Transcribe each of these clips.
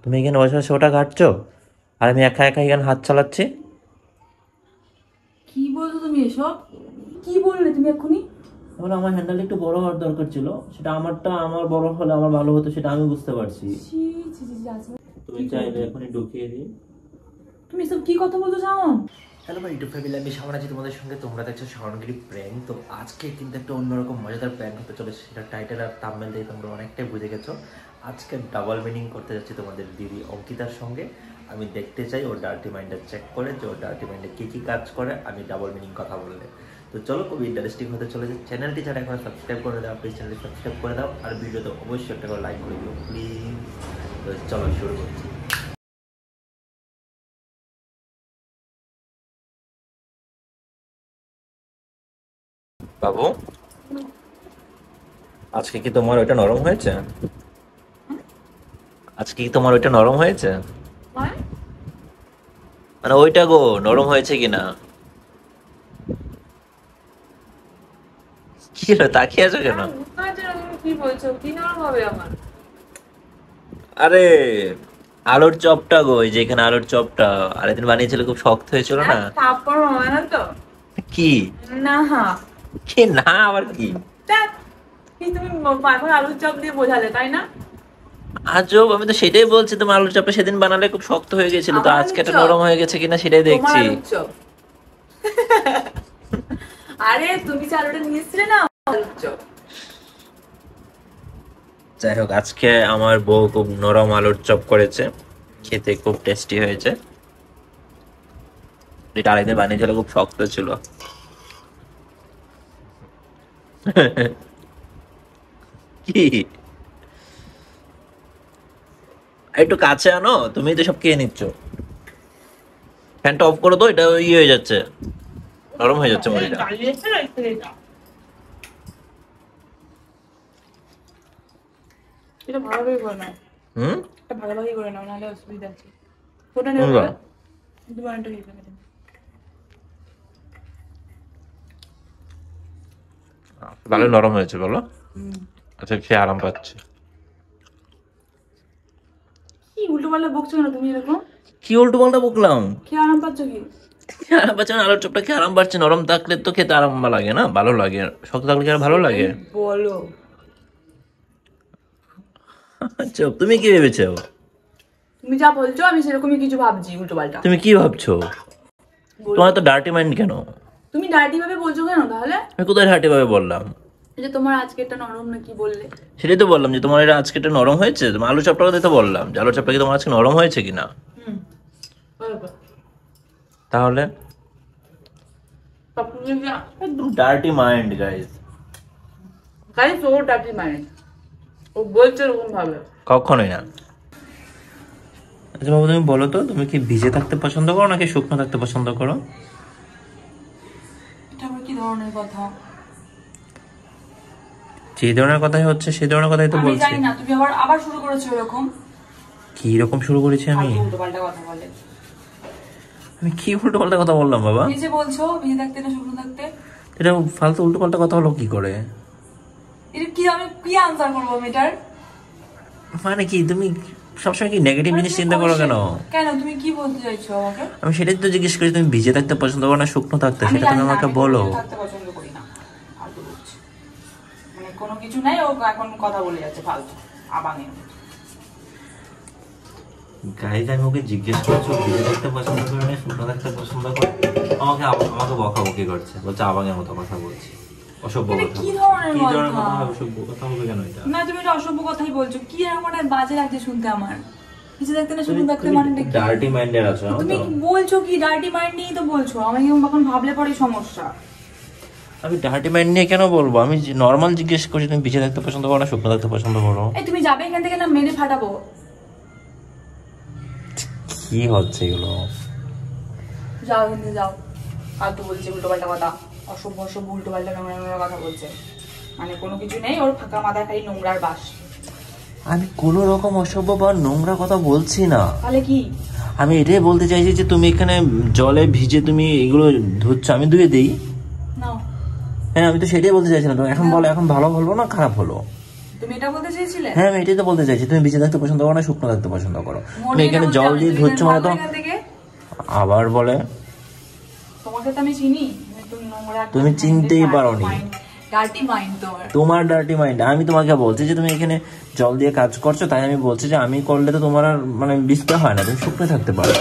তুমি এখানে বসে বসে ওটা ঘাটছো আর আমি একা একা এখানে হাত চালাচ্ছি। কি বলছো তুমি এসব? কি বললে তুমি এক্ষুনি? তাহলে আমার হ্যান্ডেল একটু বড় হওয়ার দরকার ছিল, সেটা আমারটা আমার বড় হলে আমার ভালো হতো, সেটা আমি বুঝতে পারছি। ছি ছি ছি ছি, আজকে তুমি চাইলে এখনই ঢুকিয়ে দিই। তুমি এসব কি কথা বলছো শাওন? হ্যালো ভাই, ইউটিউব ফ্যামিলি, আমি শাওন আছি তোমাদের সঙ্গে। তোমরা দেখছো শাওনগিরি প্র্যাঙ্ক। তো আজকে কিন্তু একটা অন্যরকম মজাদার প্র্যাঙ্ক হতে চলেছে, সেটা টাইটেল আর থাম্বনেল দিয়ে তোমরা অনেকটাই বুঝে গেছো। আজকে ডাবল মিনিং করতে যাচ্ছি তোমাদের দিদি অঙ্কিতার সঙ্গে। আমি দেখতে চাই ওর ডার্টি মাইন্ডটা চেক করে, যে ওর ডার্টি মাইন্ডে কী কী কাজ করে আমি ডাবল মিনিং কথা বললে। তো চলো, খুবই ইন্টারেস্টিং হতে চলেছে। চ্যানেলটি যারা এখন সাবস্ক্রাইব করে দাও, প্লিজ চ্যানেলটি সাবস্ক্রাইব করে দাও, আর ভিডিওতে অবশ্যই একটা করে লাইক করে দিও প্লিজ। তো চলো শুরু করছি। বাবু, আজকে কি তোমার ওইটা নরম হয়েছে? আজকে কি তোমার ওইটা নরম হয়েছে? মানে ওইটা গো, নরম হয়েছে কিনা? কি হলো, তাকিয়ে আছো কেন? কি বলছো? কি নরম হবে আমার? আরে আলুর চপটা গো, এই যে এখানে আলুর চপটা আরেকদিন বানিয়েছিল, খুব শক্ত হয়েছিল না? তারপর হয় না তো? কি না কি না, আবার কি? ধ্যাৎ, কি তুমি এখন আলুর চপ দিয়ে বোঝালে, তাই না? আজব, আমি তো সেটাই বলছি, তোমার আলুর চপটা সেদিন বানালে খুব শক্ত হয়ে গেছিল, তো আমার আজকে আলুর এটা চপ? নরম হয়ে গেছে কিনা সেটাই তোমার দেখছি। আলুর চপ? আরে তুমি যে আলুটা নিয়ে এসছিলে না, আলুর চপ। যাই হোক, আজকে আমার বউ খুব নরম আলুর চপ করেছে, খেতে খুব টেস্টি হয়েছে। এটা আরেকদিন বানিয়েছিল, খুব শক্ত ছিল। কি একটু কাছে আনো, তুমি তো সব খেয়ে নিচ্ছ। ফ্যানটা অফ করো তো, এটা ইয়ে হয়ে যাচ্ছে, নরম হয়ে যাচ্ছে মুড়িটা। এটা ভালোভাবে করে নাও, হুম, এটা ভালোভাবে করে নাও, নাহলে অসুবিধা আছে। ফোটা নেবে বলে তোমার একটা হয়ে যাবে। ভালো নরম হয়েছে বলো? আচ্ছা, খেয়ে আরাম পাচ্ছি। কি উল্টো পাল্টা বকছো কেন তুমি এরকম? কি উল্টো পাল্টা বকলাম? খেয়ে আরাম পাচ্ছ কি? খেয়ে আরাম পাচ্ছে না, আলুর চপটা খেয়ে আরাম পাচ্ছে। নরম থাকলে তো খেতে আরাম লাগে না, ভালো লাগে। শক্ত থাকলে কি আর ভালো লাগে? বলো। আচ্ছা, তুমি কি ভেবেছো? তুমি যা বলছো আমি সেরকমই কিছু ভাবছি উল্টো পাল্টা। তুমি কি ভাবছো? তোমার তো ডার্টি মাইন্ড কেন? তুমি ডায়েটি ভাবে বলছো কেন তাহলে? আমি কোথায় ডার্টি ভাবে বললাম? এই যে তোমার আজকে একটা নরম না কি বললে? সেটাই তো বললাম যে তোমার এটা আজকে এটা নরম হয়েছে। তোমার আলু চপটার কথাই তো বললাম, যে আলু চপটা কি তোমার আজকে নরম হয়েছে কিনা। হুম, বলো। তাহলে সব কিছু কি একদম ডার্টি মাইন্ড গাইস। গাইস, ও ডায়েটি মানে ও বলছে এরকম ভাবে। কখনোই না। আচ্ছা বাবু, তুমি বলো তো, তুমি কি ভিজে থাকতে পছন্দ করো নাকি শুকনো থাকতে পছন্দ করো? এটা আবার কি ধরনের কথা? যে ধরনের কথাই হচ্ছে সেই ধরনের কথাই তো আমি বলছি। জানি না, তুমি আবার আবার শুরু করেছো এরকম কি রকম শুরু করেছি আমি? উল্টো পাল্টা কথা বলে। আমি কি উল্টো পাল্টা কথা বললাম বাবা? তুমি যে বলছো ভিজে থাকতে না শুকনো থাকতে, এটা ফালতু উল্টো পাল্টা কথা হলো কি করে? এটা কি আমি কি আনসার করবো এটার? মানে কি, তুমি সবসময় কি নেগেটিভ মানে জিনিস তুমি চিন্তা করো কেন? কেন তুমি কি বলতে চাইছো আমাকে? আমি সেটাই তো জিজ্ঞেস করি, তুমি ভিজে থাকতে পছন্দ করো না শুকনো থাকতে, আমি সেটা জানি তুমি না, আমাকে আমি বলো। ভিজে থাকতে পছন্দ করি না। ফালতু বলছে, মানে কোনো কিছু নাই, ও এখন কথা বলে যাচ্ছে ফালতু আবাঙে। গাইজ, আমি ওকে জিজ্ঞেস করছি ও ভিজে থাকতে পছন্দ করে না শুকনো থাকতে পছন্দ করে, আমাকে আমাকে বকাবকি করছে, বলছে আবাঙের মতো কথা বলছি। অসভ্য এটা কথা। কি ধরনের কি ধরনের কথা? কথা হবে? অসভ্য কথা হবে কেন এটা? না, তুমি এটা অসভ্য কথাই বলছো। কি এমন একটা বাজে লাগছে শুনতে আমার? ভিজে থাকতে না শুকনো থাকতে মানে কি? ডার্টি মাইন্ডের আছো জানো তুমি তো? কি বলছো? কি ডার্টি মাইন্ড নিয়েই তো বলছো? আমাকে এখন ভাবলে পরে সমস্যা। আমি ডার্টি মাইন্ড নিয়ে কেন বলবো? আমি নর্মাল জিজ্ঞেস করছি তুমি ভিজে থাকতে পছন্দ করো না শুকনো থাকতে পছন্দ করো। এই তুমি যাবে এখান থেকে না মেরে ফাটাবো। কি হচ্ছে এগুলো? যাও এখান থেকে যাও। ফালতু বলছে উল্টো পাল্টা কথা, অসভ্য অসভ্য উল্টো পাল্টা নোংরা নোংরা কথা বলছে। মানে কোনো কিছু নেই, ওর ফাঁকা মাথায় খালি নোংরার বাস। আমি কোনো রকম অসভ্য বা নোংরা কথা বলছি না। তাহলে কি? আমি এটাই বলতে চাইছি যে তুমি এখানে জলে ভিজে তুমি এগুলো ধুচ্ছ, আমি ধুয়ে দিই। নাও। হ্যাঁ, আমি তো সেটাই বলতে চাইছিলাম। তো এখন বলো, এখন ভালো হলো না খারাপ হলো? তুমি এটা বলতে চেয়েছিলে? হ্যাঁ আমি এটাই তো বলতে চাইছি, তুমি ভিজে থাকতে পছন্দ করো না শুকনো থাকতে পছন্দ করো? মনে তুমি এখানে কেমন জল যাবে? দিয়ে তুমি ধুচ্ছ মানে তো ভাবো এখান থেকে। আবার বলে তোমাকে তো আমি চিনি, তুমি নোংরা একটা তুমি চিনতেই পারোনি। ডার্টি মাইন্ড তোমার। তোমার ডার্টি মাইন্ড। আমি তোমাকে বলছি যে তুমি এখানে জল দিয়ে কাজ করছো, তাই আমি বলছি যে আমি করলে তো তোমার আর মানে ভিজতে হয় না, তুমি শুকনো থাকতে পারো।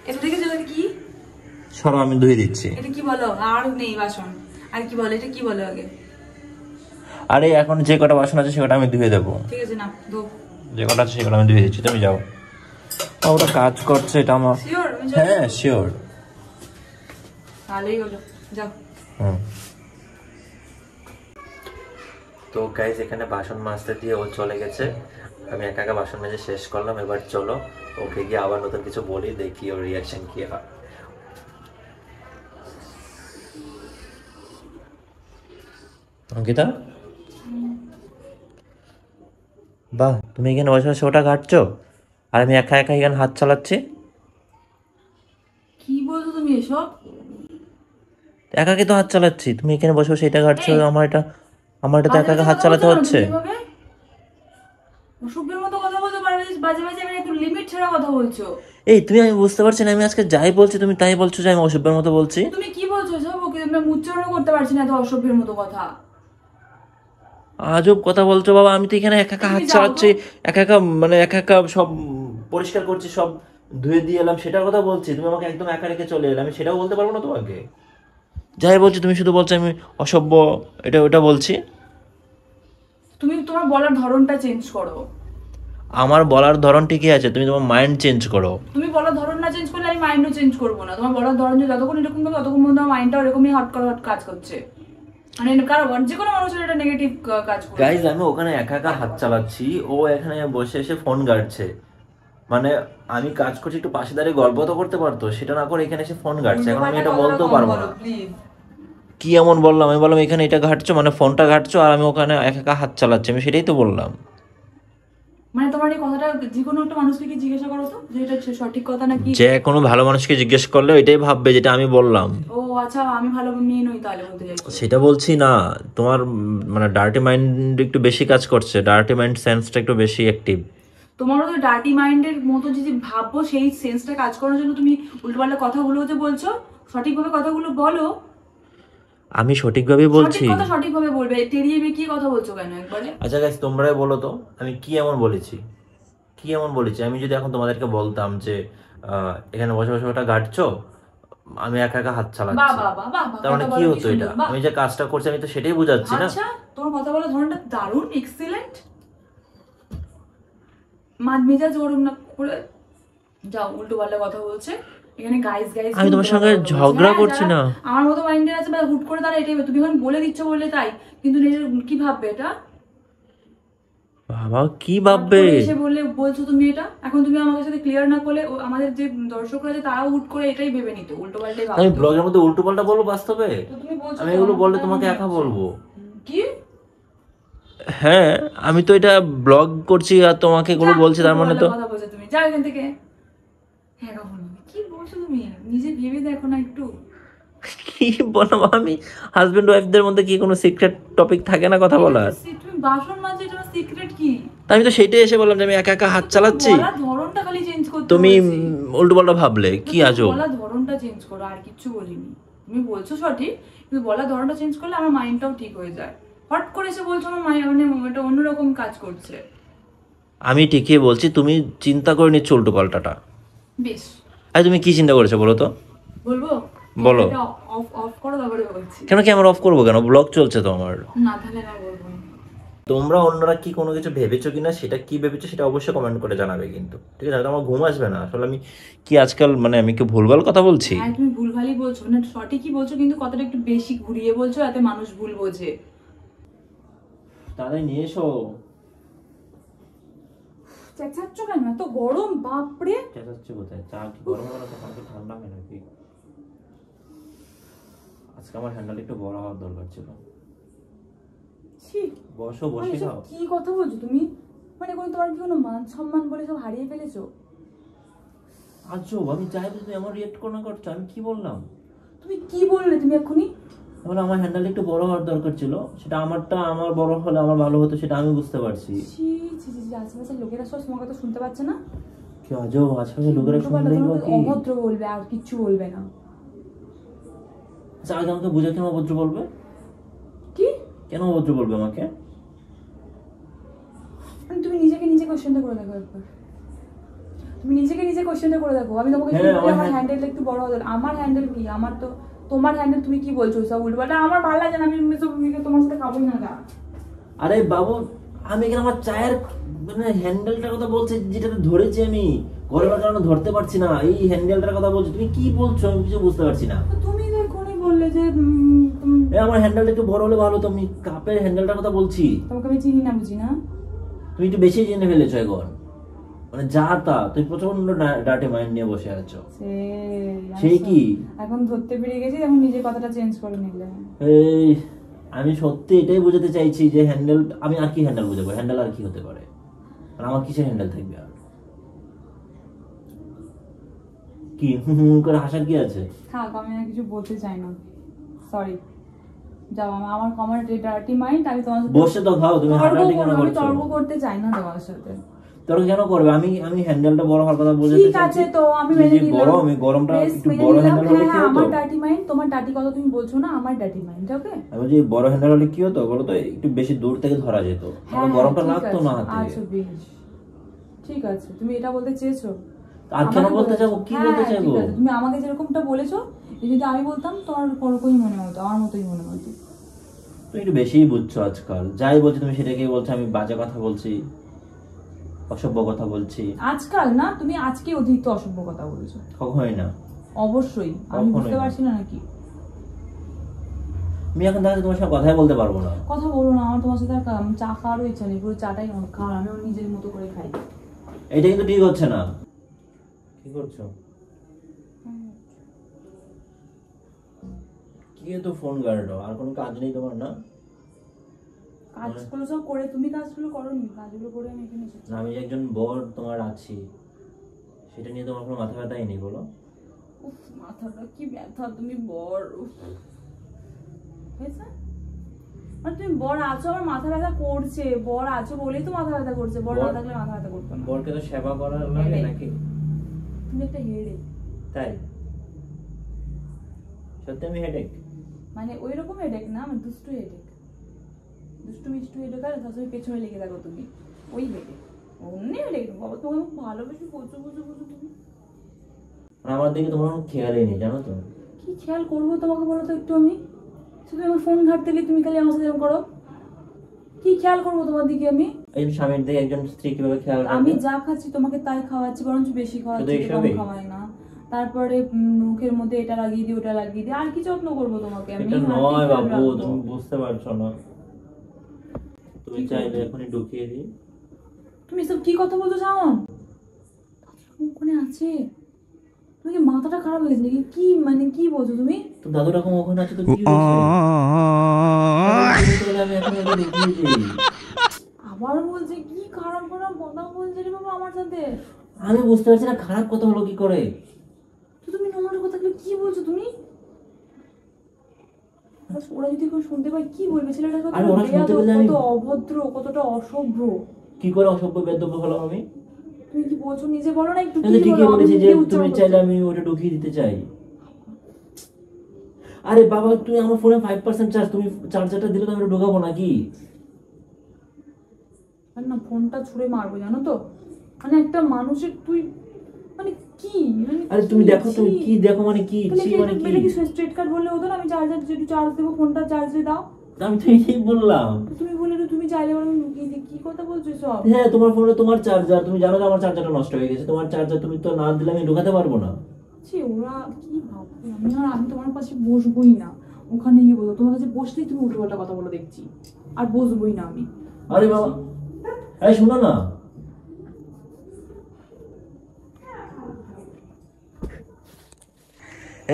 এটা থেকে জল কি? সরো আমি ধুয়ে দিচ্ছি। এটা কি বলো? আর নেই বাসন, আর কি বলো? এটা কি বলো আগে? আরে এখন যে কটা বাসন আছে সে কটা আমি ধুয়ে দেবো। ঠিক আছে না, ধো। যে কটা আছে সে কটা আমি ধুয়ে দিচ্ছি, তুমি যাও। ওটা কাজ করছে এটা আমার। শিওর? হ্যাঁ শিওর। ভালোই হলো, যাও। তো গাইজ এখানে বাসন মাজতে দিয়ে ও চলে গেছে, আমি একা একা বাসন মেজে শেষ করলাম। এবার চলো ওকে গিয়ে আবার নতুন কিছু বলি, দেখি ওর রিয়াকশন কি হয়। অঙ্কিতা, বাহ তুমি এখানে বসে বসে ওটা ঘাটছো আর আমি একা একা এখানে হাত চালাচ্ছি। কি বলছো তুমি এসব? একাকে তো হাত চালাচ্ছি, তুমি এখানে বসে বসে এটা ঘাটছো, এই, আমার এটা তো একা একা হাত চালাতে হচ্ছে। অসভ্যের মতো কথা বলছো, বাজে বাজে, আমি একটু লিমিট ছাড়া কথা বলছো। এই তুমি, আমি বুঝতে পারছি না, আমি আজকে যাই বলছি তুমি তাই বলছো যে আমি অসভ্যের মতো বলছি। তুমি কি বলছো সব? ওকে আমি উচ্চারণ করতে পারছি না, এত অসভ্যের মতো কথা। আজব কথা বলছো বাবা, আমি তো এখানে একা একা হাত তুমি যাও চালাচ্ছি, তো। একা একা মানে একা একা সব পরিষ্কার করছি, সব ধুয়ে দিয়ে এলাম, সেটার কথা বলছি। তুমি আমাকে একদম একা রেখে চলে এলে, আমি সেটাও বলতে পারবো না তোমাকে? যাই বলছি তুমি শুধু বলছো আমি অসভ্য, এটা ওটা বলছি। তুমি তোমার বলার ধরনটা চেঞ্জ করো। আমার বলার ধরন ঠিকই আছে, তুমি তোমার মাইন্ড চেঞ্জ করো। তুমি বলার ধরন না চেঞ্জ করলে আমি মাইন্ডও চেঞ্জ করবো না। তোমার বলার ধরন যে যতক্ষণ এরকম করবে ততক্ষণ পর্যন্ত আমার মাইন্ডটাও এরকমই হট করে হট কাজ করছে। মানে কারণ যে কোনো মানুষের এটা নেগেটিভ কাজ করে। গাইজ আমি ওখানে একা একা হাত চালাচ্ছি, ও এখানে বসে এসে ফোন ঘাঁটছে। মানে আমি কাজ করছি, একটু পাশে দাঁড়িয়ে গল্প তো করতে পারতো, সেটা না করে এখানে এসে ফোন ঘাঁটছে। এখন আমি এটা বলতেও পারবো না। কি এমন বললাম? আমি বললাম এখানে এটা ঘাঁটছো মানে ফোনটা ঘাঁটছো, আর আমি ওখানে একা একা হাত চালাচ্ছি, আমি সেটাই তো বললাম। মানে তোমার এই কথাটা যে কোনো একটা মানুষকে কি জিজ্ঞাসা করো তো যে এটা সঠিক কথা নাকি? যে কোনো ভালো মানুষকে জিজ্ঞেস করলে এটাই ভাববে যেটা আমি বললাম। ও আচ্ছা, আমি ভালো মেয়ে নই তাহলে বলতে চাইছো? সেটা বলছি না, তোমার মানে ডার্টি মাইন্ড একটু বেশি কাজ করছে, ডার্টি মাইন্ড সেন্সটা একটু বেশি অ্যাক্টিভ। তোমারও তো ডার্টি মাইন্ডের মতো যদি ভাববো, সেই সেন্সটা কাজ করার জন্য তুমি উল্টোপাল্টা কথাগুলো যে বলছো, সঠিকভাবে কথাগুলো বলো। আমি সঠিকভাবেই বলছি। সঠিক কথা সঠিকভাবে বলবে, তেড়িয়ে বেঁকিয়ে কথা বলছো কেন একবারে? আচ্ছা গাইস তোমরাই বলো তো আমি কি এমন বলেছি, কি এমন বলেছি? আমি যদি এখন তোমাদেরকে বলতাম যে এখানে বসে বসে ওটা ঘাঁটছো, আমি একা একা হাত বাহ চালাচ্ছি, বাহ বাহ বাহ, তার মানে কথা কি বলো হতো? এটা সুন্দর, বাহ। আমি যে কাজটা করছি আমি তো সেটাই বোঝাচ্ছি না। আচ্ছা, তোমার কথা বলার ধরনটা দারুণ, এক্সিলেন্ট। মেজাজ ওরম না করে যাও, উল্টো পাল্টা কথা বলছে এখানে। গাইস গাইস, আমি তোমার সঙ্গে ঝগড়া করছি না। আমার মতো মাইন্ডের আছে বা হুট করে তারা এটাই, তুমি এখন বলে দিচ্ছ বলে তাই, কিন্তু নিজের কি ভাববে এটা? বাবা কি হট ভাববে? করে এসে বলে বলছো তুমি এটা, এখন তুমি আমার সাথে ক্লিয়ার না করলে আমাদের যে দর্শকরা আছে তারাও হুট করে এটাই ভেবে নিত, উল্টো পাল্টাই আমি ভাবতো। ব্লগের মধ্যে উল্টো পাল্টা বলবো বাস্তবে? তো তুমি বলছো আমি তো, এগুলো বললে আমার তোমাকে মনে একা হচ্ছে। বলবো? কি? হ্যাঁ আমি তো এটা ব্লগ করছি আর তোমাকে এগুলো বলছি, তার মানে তো কথা বলছো তুমি, যাও এখান থেকে। হ্যাঁ কখন কি বলছো তুমি? নিজে ভেবে দেখো না একটু। কি বললাম আমি? হাজবেন্ড ওয়াইফদের মধ্যে কি কোনো সিক্রেট টপিক থাকে না কথা বলার? তুমি বাসন মাজছো, এটা সিক্রেট কি? তা আমি তো সেটাই এসে বললাম যে আমি একা একা হাত চালাচ্ছি, বলার ধরনটা খালি চেঞ্জ করতে তুমি বলছি। উল্টো পাল্টা ভাবলে কি তুমি আজব? বলার ধরনটা চেঞ্জ করো, আর কিচ্ছু বলিনি। তুমি বলছো সঠিক, কিন্তু বলার ধরনটা চেঞ্জ করলে আমার মাইন্ডটাও ঠিক হয়ে যায়। হট করে এসে বলছো আমার মাইন্ড মানে এটা অন্যরকম কাজ করছে। আমি ঠিকই বলছি, তুমি চিন্তা করে নিচ্ছ উল্টো পাল্টাটা। বেশ, আরে তুমি কি চিন্তা করেছো বলো তো? বলবো? বলো। অফ অফ করো, তারপরে বলছি। কেন ক্যামেরা অফ করবো কেন? ব্লগ চলছে তো আমার। না তাহলে না, বলবো না। তোমরা অন্যরা কি কোনো কিছু ভেবেছো কিনা, সেটা কি ভেবেছো সেটা অবশ্যই কমেন্ট করে জানাবে কিন্তু, ঠিক আছে? আমার ঘুম আসবে না আসলে। আমি কি আজকাল মানে আমি কি ভুলভাল কথা বলছি? হ্যাঁ তুমি ভুলভালই বলছো, মানে সঠিকই বলছো, কিন্তু কথাটা একটু বেশি ঘুরিয়ে বলছো, যাতে মানুষ ভুল বোঝে। তাহলে নিয়ে এসো। চেঁচাচ্ছ কেন? এত গরম, বাপরে। চেঁচাচ্ছি কোথায়? চা কি গরম করা তো কালকে ঠান্ডা হয় নাকি? আজকে আমার হ্যান্ডেল একটু বড় হওয়ার দরকার ছিল। ছি, বসো, বসে খাও। কি কথা বলছো তুমি? মানে তোমার কি কোনো মান সম্মান বলে সব হারিয়ে ফেলেছো? আজব, আমি চাই তুমি আমার রিয়েক্ট করো না করছো, আমি কি বললাম? তুমি কি বললে তুমি এক্ষুনি? তাহলে আমার হ্যান্ডেল একটু বড় হওয়ার দরকার ছিল, সেটা আমারটা আমার বড় হলে আমার ভালো হতো, সেটা আমি বুঝতে পারছি। ছি ছি ছি, আশেপাশের লোকেরা সব তোমার কথা শুনতে পাচ্ছে না? কি আজব, আশেপাশে লোকেরা শুনলেই বা কি? অভদ্র বলবে, আর কিচ্ছু বলবে না। আচ্ছা আগে আমাকে বুঝে, কেন অভদ্র বলবে? কি কেন অভদ্র বলবে আমাকে? তুমি নিজেকে নিজে কোশ্চেনটা করে দেখো একবার, তুমি নিজেকে নিজে কোশ্চেনটা করে দেখো। আমি তোমাকে হ্যাঁ, আমার হ্যান্ডেলটা একটু বড় হবে, আমার হ্যান্ডেল কি? আমার তো তোমার হ্যান্ডেল, তুমি কি বলছো সব উল্টোপাল্টা? আমার ভালো লাগে না, আমি তোমার সাথে খাবোই না। আরে বাবু, আমি এখানে আমার চায়ের মানে হ্যান্ডেলটার কথা বলছি, যেটাতে ধরেছি আমি, গরমের কারণে ধরতে পারছি না, এই হ্যান্ডেলটার কথা বলছি। তুমি কি বলছো আমি কিছু বুঝতে পারছি না। তুমি এখনই বললে যে আমার হ্যান্ডেলটা একটু বড় হলে ভালো, তো আমি কাপের হ্যান্ডেলটার কথা বলছি। তোমাকে আমি চিনি না, বুঝি না। তুমি একটু বেশি জেনে ফেলেছো এখন, মানে যা তা তুমি প্রচন্ড ডার্টি মাইন্ড নিয়ে বসে আছো। সেই কি এখন ধরতে পেরে গেছি, এখন নিজের কথাটা চেঞ্জ করে নিলে। এই আমি সত্যি এটাই বোঝাতে চাইছি যে হ্যান্ডেল, আমি আর কি হ্যান্ডেল বুঝাবো? হ্যান্ডেল আর কি হতে পারে? আর আমার কিসের হ্যান্ডেল থাকবে? আর কি করে হাসার কি আছে? থাক, আমি আর কিছু বলতে চাই না, সরি। যাও, আমার কমার ডার্টি মাইন্ড, আমি তোমার সাথে বসে তো খাও, তুমি হাঁটাহাঁটি কেন করছো? তর্ক করতে চাই না তোমার সাথে। তর্ক কেন করবে? আমি হ্যান্ডেলটা বড় হওয়ার কথা বলতে ঠিক আছে, তো আমি মেনে নিলাম। বড়, আমি গরমটা একটু বড় হ্যান্ডেল হলে কি হতো? আমার ডার্টি মাইন্ড, তোমার ডার্টি কথা তুমি বলছো না, আমার ডার্টি মাইন্ড। ওকে, আমি বলছি বড় হ্যান্ডেল হলে কি হতো বলো তো? একটু বেশি দূর থেকে ধরা যেত, আমার গরমটা লাগতো না হাতে। আচ্ছা বেশ, ঠিক আছে, তুমি এটা বলতে চেয়েছো। আর কেন বলতে চাইবো? কি বলতে চাইবো? তুমি আমাকে যেরকমটা বলেছো, যদি আমি বলতাম তোমার কোনোরকমই মনে হতো, আমার মতোই মনে হতো। তুমি একটু বেশিই বুঝছো আজকাল, যাই বলছি তুমি সেটাকেই বলছো আমি বাজে কথা বলছি, অসভ্য কথা বলছি। আজকাল না, তুমি আজকে অতিরিক্ত অসভ্য কথা বলছো। কখনোই না। অবশ্যই, আমি বুঝতে পারছি না নাকি? আমি এখন তাহলে তোমার সাথে কথাই বলতে পারবো না। কথা বলো না, আমার তোমার সাথে চা খাওয়ারও ইচ্ছা নেই, পুরো চাটাই খাওয়ার, আমি নিজের মতো করে খাই। এটা কিন্তু ঠিক হচ্ছে না। কি করছো? কি তো ফোন গার্ডো, আর কোনো কাজ নেই তোমার? না, কাজগুলো সব করে, তুমি কাজগুলো করোনি, কাজগুলো করে আমি এখানে এসেছি। আমি যে একজন বর তোমার আছি, সেটা নিয়ে তোমার কোনো মাথা ব্যথাই নেই বলো? উফ, মাথাটা কি ব্যথা, তুমি বর হয়েছে, মানে তুমি বর আছো, আমার মাথা ব্যথা করছে। বর আছো বলেই তো মাথা ব্যথা করছে, বর না থাকলে মাথা ব্যথা করতো না। বরকে তো সেবা করার লাগে নাকি? তুমি একটা হেডেক। তাই? সত্যি আমি হেডেক? মানে ওই রকম হেডেক না, মানে দুষ্টু হেডেক, দুষ্টু মিষ্টু হেডেক, আর সবসময় পেছনে লেগে থাকো তুমি, ওই হেডেক। অন্য হেডেক বাবা, তোমাকে খুব ভালোবেসে বুঝো বুঝো বুঝো তুমি। আমার দিকে তোমার কোনো খেয়ালই নেই, জানো তো? কি খেয়াল করবো তোমাকে বলো তো একটু? আমি শুধু আমার ফোন ঘাটতে গেলে তুমি খালি আমার সাথে এরকম করো, কি খেয়াল করবো তোমার দিকে আমি? একজন স্বামীর দিকে একজন স্ত্রী কিভাবে খেয়াল রাখে? আমি যা খাচ্ছি তোমাকে তাই খাওয়াচ্ছি, বরঞ্চ বেশি খাওয়াচ্ছি, কম খাওয়াই না। তারপরে মুখের মধ্যে এটা লাগিয়ে দিই, ওটা লাগিয়ে দিই, আর কি যত্ন করবো তোমাকে আমি? এটা নয় বাবু, তুমি বুঝতে পারছো না। তুমি চাইলে এখনই ঢুকিয়ে দিই। তুমি সব কি কথা বলছো জানো? ওখানে আছে, তুমি কি মাথাটা খারাপ হয়ে গেছে নাকি? কি মানে কি বলছো তুমি? তো দাদু রকম ওখানে আছে তো কি হয়েছে? আমি এখন ওকে ঢুকিয়ে দিই। আবার বলছে কি খারাপ খারাপ কথা বলছে রে বাবা আমার সাথে। আমি বুঝতে পারছি না খারাপ কথা হলো কি করে। তো তুমি আমার কথাগুলো কি বলছো তুমি? ওরা যদি কেউ শুনতে পায় কি বলবে? ছেলেটা কত অভদ্র, কতটা অসভ্য। কি করে অসভ্য বেদব্য হলো আমি? তুমি কি বলছো নিজে বলো না একটু? ঠিকই বলেছি যে তুমি চাইলে আমি ওটা ঢুকিয়ে দিতে চাই। আরে বাবা, তুমি আমার ফোনে 5% চার্জ, তুমি চার্জারটা দিলে তো আমি ঢোকাবো নাকি? না, ফোনটা ছুঁড়ে মারবো জানো তো, মানে একটা মানুষের তুই মানে কি মানে? আরে তুমি দেখো, তুমি কি দেখো মানে কি মানে কি? এটা কি স্ট্রেট কাট বললে হতো না? আমি চার্জার যেটু চার্জ দেবো, ফোনটা চার্জে দাও। আমি তো এটাই বললাম। তুমি বলে তুমি চাইলে বলো লুকিয়ে দিই, কি কথা বলছো সব? হ্যাঁ, তোমার ফোনে তোমার চার্জার, তুমি জানো যে আমার চার্জারটা নষ্ট হয়ে গেছে, তোমার চার্জার তুমি তো না দিলে আমি ঢোকাতে পারবো না। ওরা কি ভাববে? আমি তোমার পাশে বসবোই না, ওখানে গিয়ে বলো। তোমার কাছে বসলেই তুমি উল্টোপাল্টা কথা বলে দেখছি, আর বসবোই না আমি। আরে বাবা, এই শোনো না,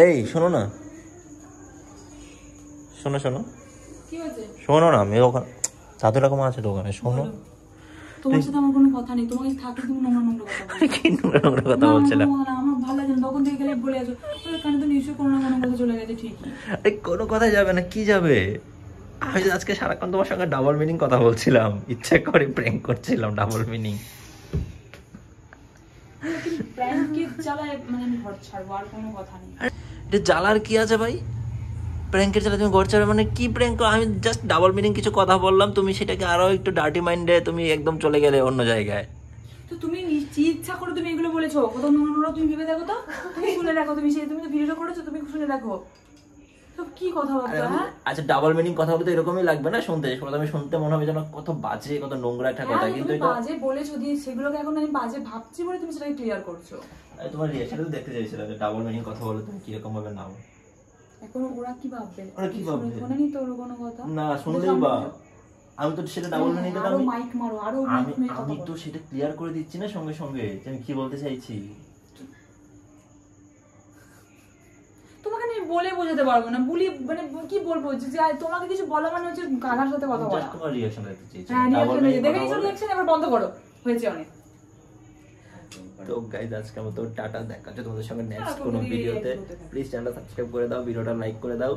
এই শোনো না, শোনো শোনো, কি হয়েছে? শোনো না, আমি ওখানে দাদু রকম আছে দোকানে, শোনো। তোমার সাথে আমার কোনো কথা নেই, তোমাকে থাকলে তুমি নোংরা নোংরা কথা বলছো। কি নোংরা নোংরা কথা বলছিলাম? আমার ভালো লাগে না, তখন থেকে গেলে কানে বলে আছো, ওর কানে তো নিশ্চয়ই কোনো না কোনো কথা চলে গেছে ঠিকই। আরে কোনো কথা যাবে না, কি যাবে? আমি তো আজকে সারাক্ষণ তোমার সঙ্গে ডাবল মিনিং কথা বলছিলাম, ইচ্ছা করে প্র্যাঙ্ক করছিলাম ডাবল মিনিং। প্র্যাঙ্কের জ্বালায় মানে আমি ঘর ছাড়বো, আর কোনো কথা নেই। এটা জ্বালার কি আছে ভাই? প্র্যাঙ্কের জ্বালা তুমি ঘর ছাড়বে মানে কি প্র্যাঙ্ক? আমি জাস্ট ডাবল মিনিং কিছু কথা বললাম, তুমি সেটাকে আরো একটু ডার্টি মাইন্ডে তুমি একদম চলে গেলে অন্য জায়গায়। তো তুমি ইচ্ছা করে তুমি এগুলো বলেছো, কত নোংরা তুমি ভেবে দেখো তো, তুমি শুনে দেখো, তুমি তো ভিডিও করেছো, তুমি শুনে দেখো তো কি কথা বলছো। হ্যাঁ আচ্ছা ডাবল মিনিং কথা বলতে এরকমই লাগবে না শুনতে? প্রথমে শুনতে মনে হবে যেন কত বাজে, কত নোংরা একটা কথা, হ্যাঁ, কিন্তু তুমি এটা বাজে বলেছো দিয়ে সেগুলোকে এখন আমি বাজে ভাবছি বলে তুমি সেটাকে ক্লিয়ার করছো। তোমার রিয়াকশনটা তো দেখতে চাইছিলাম যে ডাবল মিনিং কথা বলে তুমি কিরকম ভাবে নাও। এখন ওরা কি ভাববে? ওরা কি ভাববে? শোনেনি তো ওর কোনো কথা না শুনলেই বা আমি তো সেটা ডাবল মিনিংটা আরো মাইক মারো, আরো আমি মাইক আমি তো সেটা ক্লিয়ার করে দিচ্ছি না সঙ্গে সঙ্গে যে আমি কি বলতে চাইছি। তোমাকে আমি বলে বোঝাতে পারবো না, বলি মানে কি বলবো যে তোমাকে কিছু বলা মানে হচ্ছে গাধার সাথে কথা বলা। জাস্ট তোমার রিঅ্যাকশন দেখতে চাইছি। হ্যাঁ ডাবল মিনিং দেখে নিছো রিঅ্যাকশন, এবার বন্ধ করো, হয়েছে অনেক। তো গাইস আজকে মতো টাটা, দেখা হচ্ছে তোমাদের সঙ্গে নেক্সট কোনো ভিডিওতে। প্লিজ চ্যানেলটা সাবস্ক্রাইব করে দাও, ভিডিওটা লাইক করে দাও।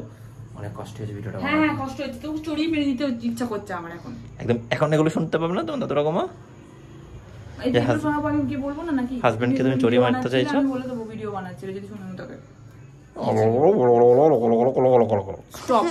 অনেক কষ্ট হয়েছে ভিডিওটা হ্যাঁ হ্যাঁ কষ্ট হচ্ছে, কেউ চড়িয়ে মেরে দিতে ইচ্ছা করছে আমার এখন একদম। এখন এগুলো শুনতে পাবে না তোমার তত রকম। এই ভিডিও শোনার পর আমি কি বলবো না নাকি হাজবেন্ডকে তুমি চড়িয়ে মারতে চাইছো? আমি বলে দেবো ভিডিও বানাচ্ছিল যদি শুনুন তোকে। স্টপ।